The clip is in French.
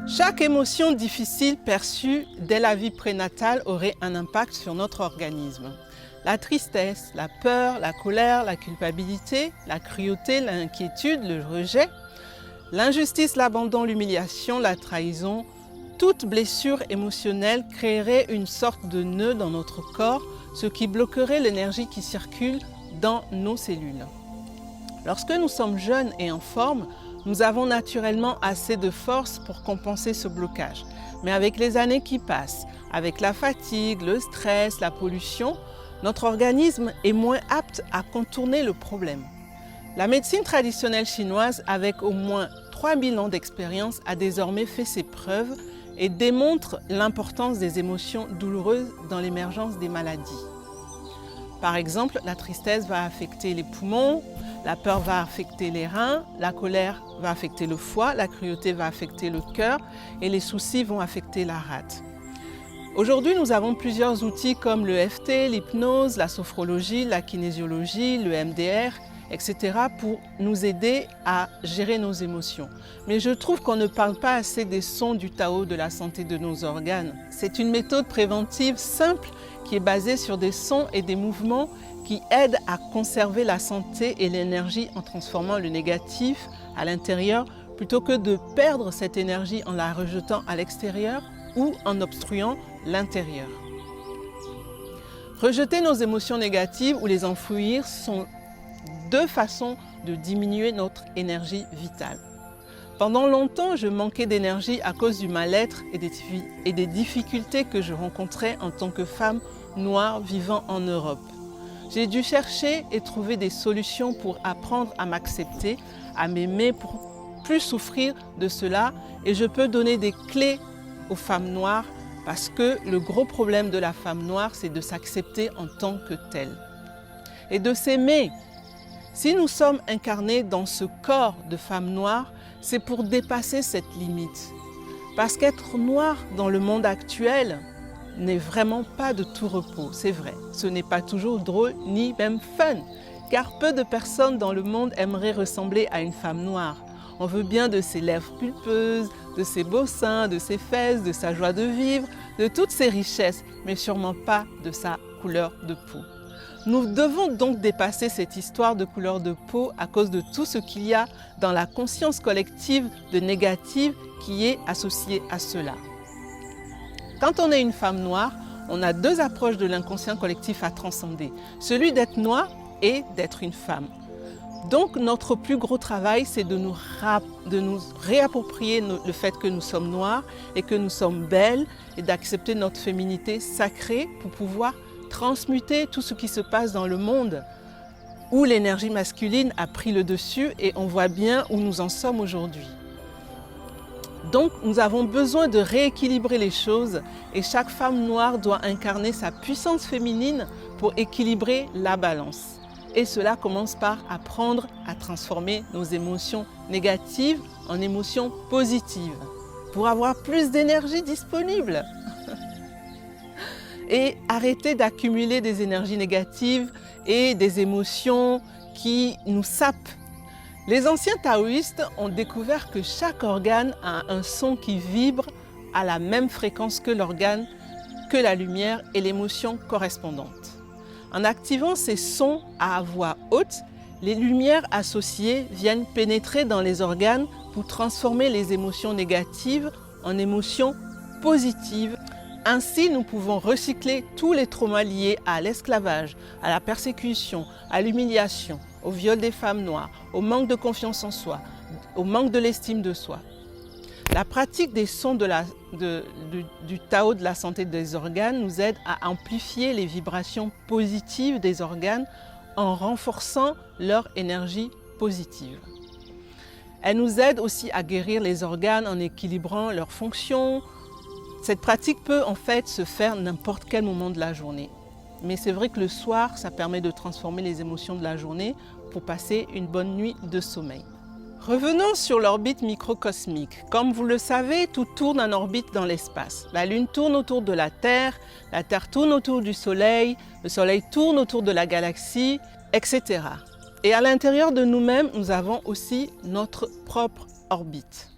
Chaque émotion difficile perçue dès la vie prénatale aurait un impact sur notre organisme. La tristesse, la peur, la colère, la culpabilité, la cruauté, l'inquiétude, le rejet, l'injustice, l'abandon, l'humiliation, la trahison, toute blessure émotionnelle créerait une sorte de nœud dans notre corps, ce qui bloquerait l'énergie qui circule dans nos cellules. Lorsque nous sommes jeunes et en forme, nous avons naturellement assez de force pour compenser ce blocage. Mais avec les années qui passent, avec la fatigue, le stress, la pollution, notre organisme est moins apte à contourner le problème. La médecine traditionnelle chinoise, avec au moins 3000 ans d'expérience, a désormais fait ses preuves et démontre l'importance des émotions douloureuses dans l'émergence des maladies. Par exemple, la tristesse va affecter les poumons, la peur va affecter les reins, la colère va affecter le foie, la cruauté va affecter le cœur et les soucis vont affecter la rate. Aujourd'hui, nous avons plusieurs outils comme le EFT, l'hypnose, la sophrologie, la kinésiologie, le MDR, etc. pour nous aider à gérer nos émotions. Mais je trouve qu'on ne parle pas assez des sons du Tao de la santé de nos organes. C'est une méthode préventive simple qui est basée sur des sons et des mouvements qui aident à conserver la santé et l'énergie en transformant le négatif à l'intérieur plutôt que de perdre cette énergie en la rejetant à l'extérieur ou en obstruant l'intérieur. Rejeter nos émotions négatives ou les enfouir sont deux façons de diminuer notre énergie vitale. Pendant longtemps, je manquais d'énergie à cause du mal-être et des difficultés que je rencontrais en tant que femme noire vivant en Europe. J'ai dû chercher et trouver des solutions pour apprendre à m'accepter, à m'aimer, pour plus souffrir de cela. Et je peux donner des clés aux femmes noires parce que le gros problème de la femme noire, c'est de s'accepter en tant que telle et de s'aimer. Si nous sommes incarnés dans ce corps de femme noire, c'est pour dépasser cette limite. Parce qu'être noir dans le monde actuel n'est vraiment pas de tout repos, c'est vrai. Ce n'est pas toujours drôle ni même fun, car peu de personnes dans le monde aimeraient ressembler à une femme noire. On veut bien de ses lèvres pulpeuses, de ses beaux seins, de ses fesses, de sa joie de vivre, de toutes ses richesses, mais sûrement pas de sa couleur de peau. Nous devons donc dépasser cette histoire de couleur de peau à cause de tout ce qu'il y a dans la conscience collective de négative qui est associée à cela. Quand on est une femme noire, on a deux approches de l'inconscient collectif à transcender, celui d'être noir et d'être une femme. Donc notre plus gros travail, c'est de nous réapproprier le fait que nous sommes noirs et que nous sommes belles et d'accepter notre féminité sacrée pour pouvoir transmuter tout ce qui se passe dans le monde où l'énergie masculine a pris le dessus et on voit bien où nous en sommes aujourd'hui. Donc nous avons besoin de rééquilibrer les choses et chaque femme noire doit incarner sa puissance féminine pour équilibrer la balance. Et cela commence par apprendre à transformer nos émotions négatives en émotions positives pour avoir plus d'énergie disponible. Et arrêter d'accumuler des énergies négatives et des émotions qui nous sapent. Les anciens taoïstes ont découvert que chaque organe a un son qui vibre à la même fréquence que l'organe, que la lumière et l'émotion correspondante. En activant ces sons à voix haute, les lumières associées viennent pénétrer dans les organes pour transformer les émotions négatives en émotions positives. Ainsi, nous pouvons recycler tous les traumas liés à l'esclavage, à la persécution, à l'humiliation, au viol des femmes noires, au manque de confiance en soi, au manque de l'estime de soi. La pratique des sons du Tao de la santé des organes nous aide à amplifier les vibrations positives des organes en renforçant leur énergie positive. Elle nous aide aussi à guérir les organes en équilibrant leurs fonctions. Cette pratique peut en fait se faire n'importe quel moment de la journée. Mais c'est vrai que le soir, ça permet de transformer les émotions de la journée pour passer une bonne nuit de sommeil. Revenons sur l'orbite microcosmique. Comme vous le savez, tout tourne en orbite dans l'espace. La Lune tourne autour de la Terre tourne autour du Soleil, le Soleil tourne autour de la galaxie, etc. Et à l'intérieur de nous-mêmes, nous avons aussi notre propre orbite.